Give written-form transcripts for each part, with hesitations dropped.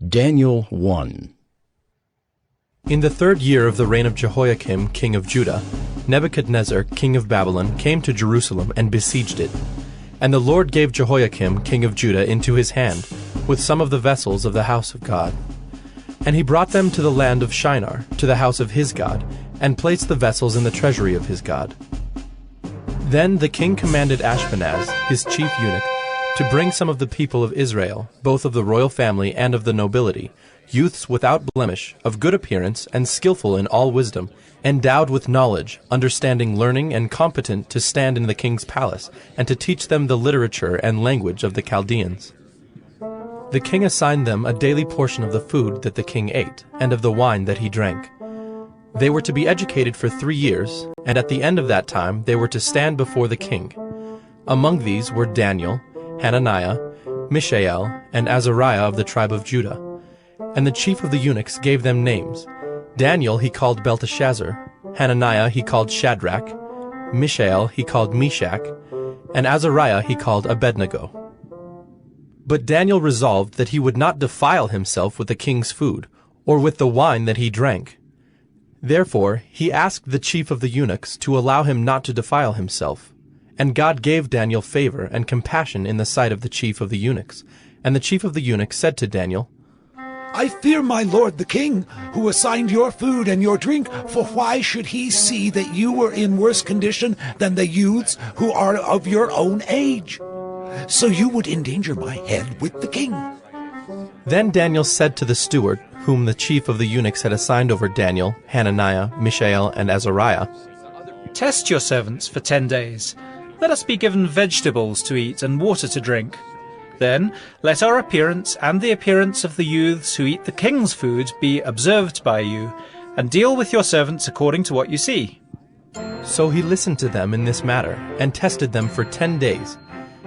Daniel 1. In the 3rd year of the reign of Jehoiakim, king of Judah, Nebuchadnezzar, king of Babylon, came to Jerusalem and besieged it. And the Lord gave Jehoiakim, king of Judah, into his hand, with some of the vessels of the house of God. And he brought them to the land of Shinar, to the house of his God, and placed the vessels in the treasury of his God. Then the king commanded Ashpenaz, his chief eunuch, to bring some of the people of Israel, both of the royal family and of the nobility, youths without blemish, of good appearance, and skillful in all wisdom, endowed with knowledge, understanding learning, and competent to stand in the king's palace, and to teach them the literature and language of the Chaldeans. The king assigned them a daily portion of the food that the king ate, and of the wine that he drank. They were to be educated for 3 years, and at the end of that time they were to stand before the king. Among these were Daniel, Hananiah, Mishael, and Azariah of the tribe of Judah. And the chief of the eunuchs gave them names. Daniel he called Belteshazzar, Hananiah he called Shadrach, Mishael he called Meshach, and Azariah he called Abednego. But Daniel resolved that he would not defile himself with the king's food, or with the wine that he drank. Therefore he asked the chief of the eunuchs to allow him not to defile himself. And God gave Daniel favor and compassion in the sight of the chief of the eunuchs. And the chief of the eunuchs said to Daniel, I fear my lord the king, who assigned your food and your drink, for why should he see that you were in worse condition than the youths who are of your own age? So you would endanger my head with the king. Then Daniel said to the steward, whom the chief of the eunuchs had assigned over Daniel, Hananiah, Mishael, and Azariah, Test your servants for 10 days. Let us be given vegetables to eat and water to drink. Then let our appearance and the appearance of the youths who eat the king's food be observed by you, and deal with your servants according to what you see. So he listened to them in this matter, and tested them for 10 days.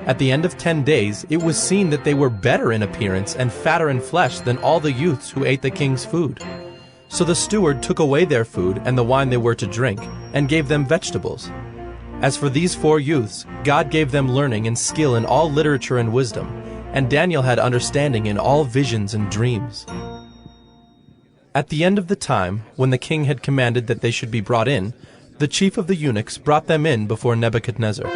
At the end of 10 days it was seen that they were better in appearance and fatter in flesh than all the youths who ate the king's food. So the steward took away their food and the wine they were to drink, and gave them vegetables. As for these 4 youths, God gave them learning and skill in all literature and wisdom, and Daniel had understanding in all visions and dreams. At the end of the time, when the king had commanded that they should be brought in, the chief of the eunuchs brought them in before Nebuchadnezzar.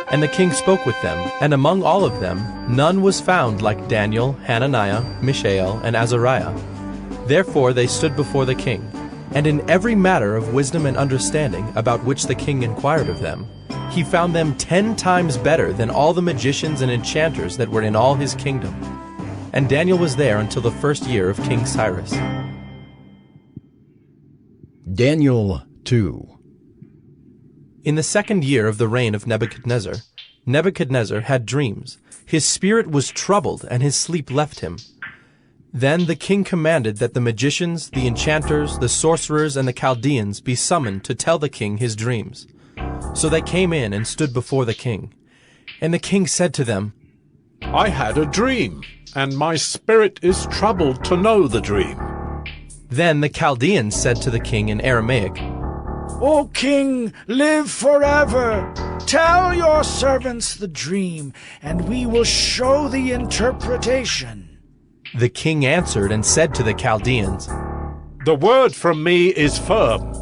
And the king spoke with them, and among all of them none was found like Daniel, Hananiah, Mishael, and Azariah. Therefore they stood before the king. And in every matter of wisdom and understanding about which the king inquired of them, he found them 10 times better than all the magicians and enchanters that were in all his kingdom. And Daniel was there until the 1st year of King Cyrus. Daniel 2. In the 2nd year of the reign of Nebuchadnezzar, Nebuchadnezzar had dreams. His spirit was troubled, and his sleep left him. Then the king commanded that the magicians, the enchanters, the sorcerers, and the Chaldeans be summoned to tell the king his dreams. So they came in and stood before the king. And the king said to them, I had a dream, and my spirit is troubled to know the dream. Then the Chaldeans said to the king in Aramaic, O king, live forever. Tell your servants the dream, and we will show the interpretation. The king answered and said to the Chaldeans, The word from me is firm.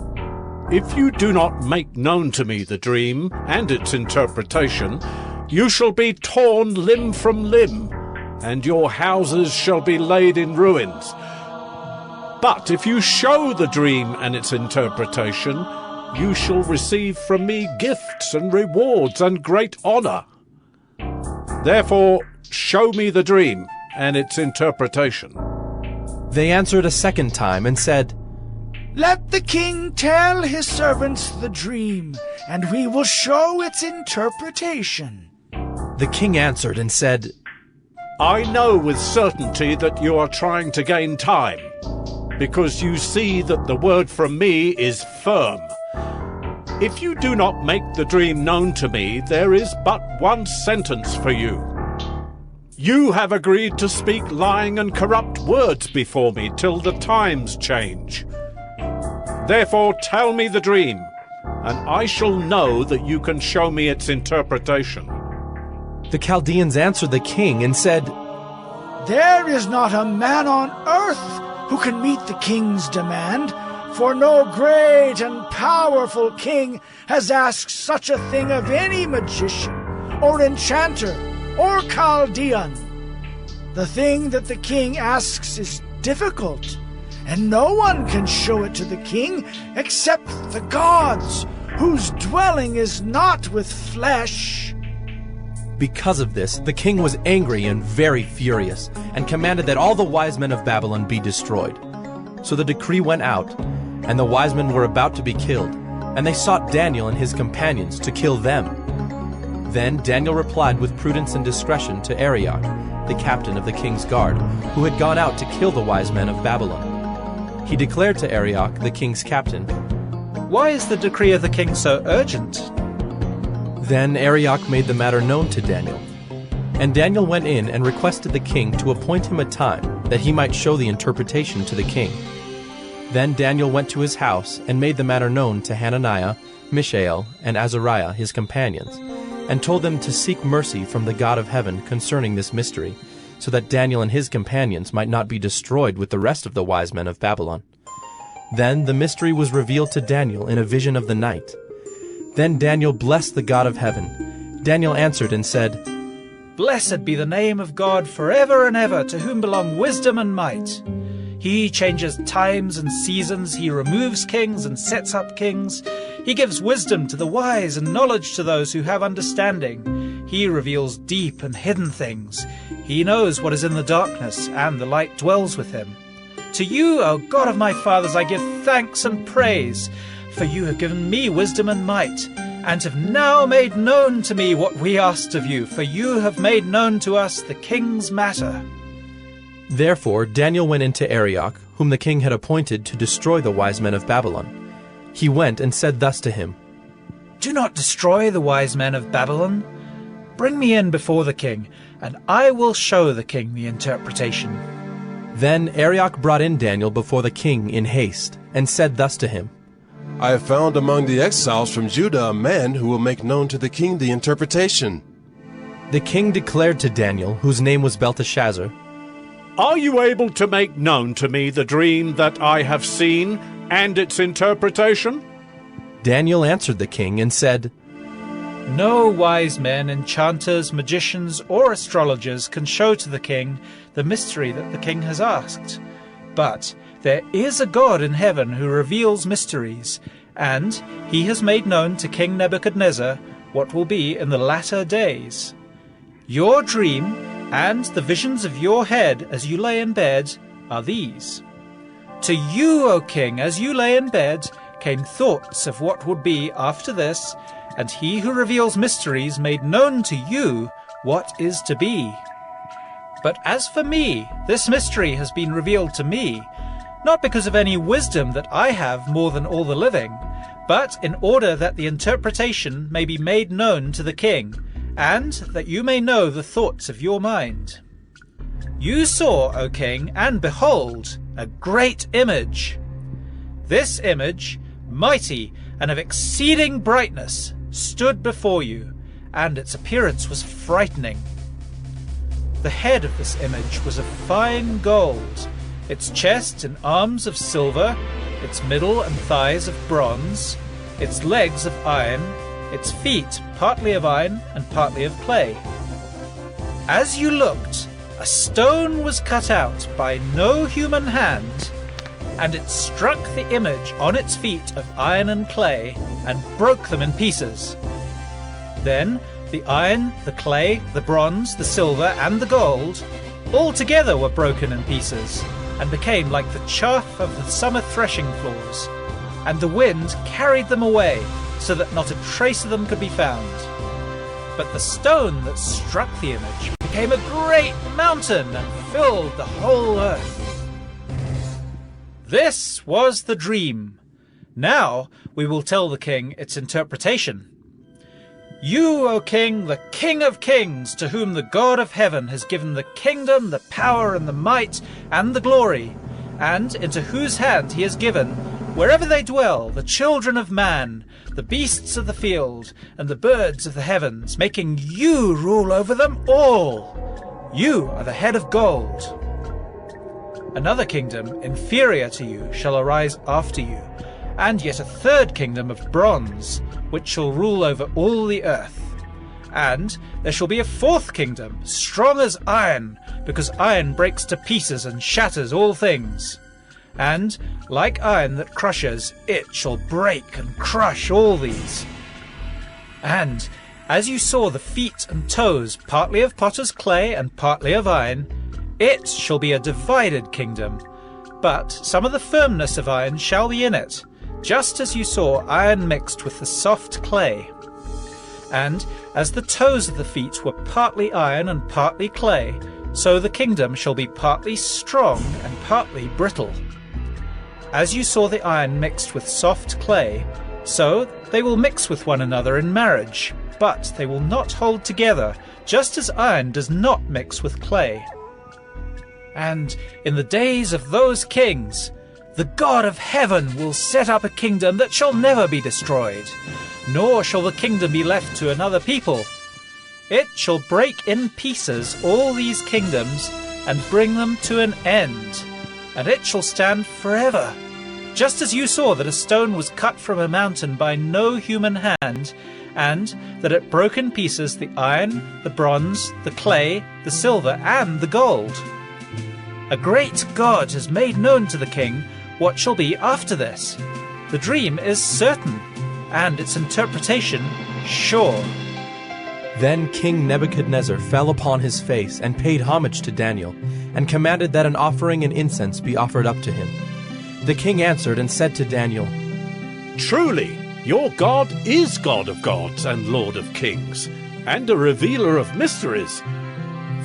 If you do not make known to me the dream and its interpretation, you shall be torn limb from limb, and your houses shall be laid in ruins. But if you show the dream and its interpretation, you shall receive from me gifts and rewards and great honor. Therefore, show me the dream and its interpretation. They answered a 2nd time and said, Let the king tell his servants the dream, and we will show its interpretation. The king answered and said, I know with certainty that you are trying to gain time, because you see that the word from me is firm. If you do not make the dream known to me, there is but one sentence for you. You have agreed to speak lying and corrupt words before me till the times change. Therefore tell me the dream, and I shall know that you can show me its interpretation. The Chaldeans answered the king and said, There is not a man on earth who can meet the king's demand, for no great and powerful king has asked such a thing of any magician, or enchanter, or Chaldean. The thing that the king asks is difficult, and no one can show it to the king except the gods, whose dwelling is not with flesh." Because of this, the king was angry and very furious, and commanded that all the wise men of Babylon be destroyed. So the decree went out, and the wise men were about to be killed, and they sought Daniel and his companions to kill them. Then Daniel replied with prudence and discretion to Arioch, the captain of the king's guard, who had gone out to kill the wise men of Babylon. He declared to Arioch, the king's captain, "Why is the decree of the king so urgent?" Then Arioch made the matter known to Daniel. And Daniel went in and requested the king to appoint him a time, that he might show the interpretation to the king. Then Daniel went to his house and made the matter known to Hananiah, Mishael, and Azariah his companions, and told them to seek mercy from the God of heaven concerning this mystery, so that Daniel and his companions might not be destroyed with the rest of the wise men of Babylon. Then the mystery was revealed to Daniel in a vision of the night. Then Daniel blessed the God of heaven. Daniel answered and said, "Blessed be the name of God forever and ever, to whom belong wisdom and might. He changes times and seasons, he removes kings and sets up kings. He gives wisdom to the wise and knowledge to those who have understanding. He reveals deep and hidden things. He knows what is in the darkness, and the light dwells with him. To you, O God of my fathers, I give thanks and praise, for you have given me wisdom and might, and have now made known to me what we asked of you, for you have made known to us the king's matter." Therefore Daniel went into Arioch, whom the king had appointed to destroy the wise men of Babylon. He went and said thus to him, "Do not destroy the wise men of Babylon. Bring me in before the king, and I will show the king the interpretation." Then Arioch brought in Daniel before the king in haste, and said thus to him, "I have found among the exiles from Judah a man who will make known to the king the interpretation." The king declared to Daniel, whose name was Belteshazzar, Are you able to make known to me the dream that I have seen and its interpretation? Daniel answered the king and said, "No wise men, enchanters, magicians, or astrologers can show to the king the mystery that the king has asked. But there is a God in heaven who reveals mysteries, and he has made known to King Nebuchadnezzar what will be in the latter days. Your dream and the visions of your head as you lay in bed are these. To you, O king, as you lay in bed, came thoughts of what would be after this, and he who reveals mysteries made known to you what is to be. But as for me, this mystery has been revealed to me, not because of any wisdom that I have more than all the living, but in order that the interpretation may be made known to the king, and that you may know the thoughts of your mind. You saw, O king, and behold, a great image. This image, mighty and of exceeding brightness, stood before you, and its appearance was frightening. The head of this image was of fine gold, its chest and arms of silver, its middle and thighs of bronze, its legs of iron, its feet partly of iron and partly of clay. As you looked, a stone was cut out by no human hand, and it struck the image on its feet of iron and clay, and broke them in pieces. Then the iron, the clay, the bronze, the silver, and the gold all together were broken in pieces, and became like the chaff of the summer threshing floors, and the wind carried them away, so that not a trace of them could be found. But the stone that struck the image became a great mountain and filled the whole earth. This was the dream. Now we will tell the king its interpretation. You, O king, the King of kings, to whom the God of heaven has given the kingdom, the power, and the might, and the glory, and into whose hand he has given, wherever they dwell, the children of man, the beasts of the field, and the birds of the heavens, making you rule over them all. You are the head of gold. Another kingdom, inferior to you, shall arise after you, and yet a third kingdom of bronze, which shall rule over all the earth. And there shall be a fourth kingdom, strong as iron, because iron breaks to pieces and shatters all things. And, like iron that crushes, it shall break and crush all these. And, as you saw the feet and toes, partly of potter's clay and partly of iron, it shall be a divided kingdom. But some of the firmness of iron shall be in it, just as you saw iron mixed with the soft clay. And as the toes of the feet were partly iron and partly clay, so the kingdom shall be partly strong and partly brittle. As you saw the iron mixed with soft clay, so they will mix with one another in marriage, but they will not hold together, just as iron does not mix with clay. And in the days of those kings, the God of heaven will set up a kingdom that shall never be destroyed, nor shall the kingdom be left to another people. It shall break in pieces all these kingdoms and bring them to an end, and it shall stand forever. Just as you saw that a stone was cut from a mountain by no human hand, and that it broke in pieces the iron, the bronze, the clay, the silver, and the gold. A great God has made known to the king what shall be after this. The dream is certain, and its interpretation sure. Then King Nebuchadnezzar fell upon his face and paid homage to Daniel, and commanded that an offering and incense be offered up to him. The king answered and said to Daniel, Truly, your God is God of gods and Lord of kings, and a revealer of mysteries,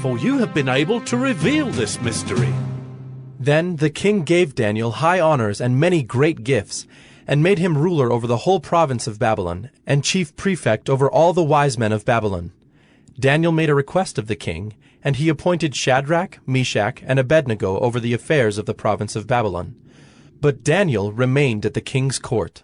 for you have been able to reveal this mystery. Then the king gave Daniel high honors and many great gifts, and made him ruler over the whole province of Babylon, and chief prefect over all the wise men of Babylon. Daniel made a request of the king, and he appointed Shadrach, Meshach, and Abednego over the affairs of the province of Babylon. But Daniel remained at the king's court.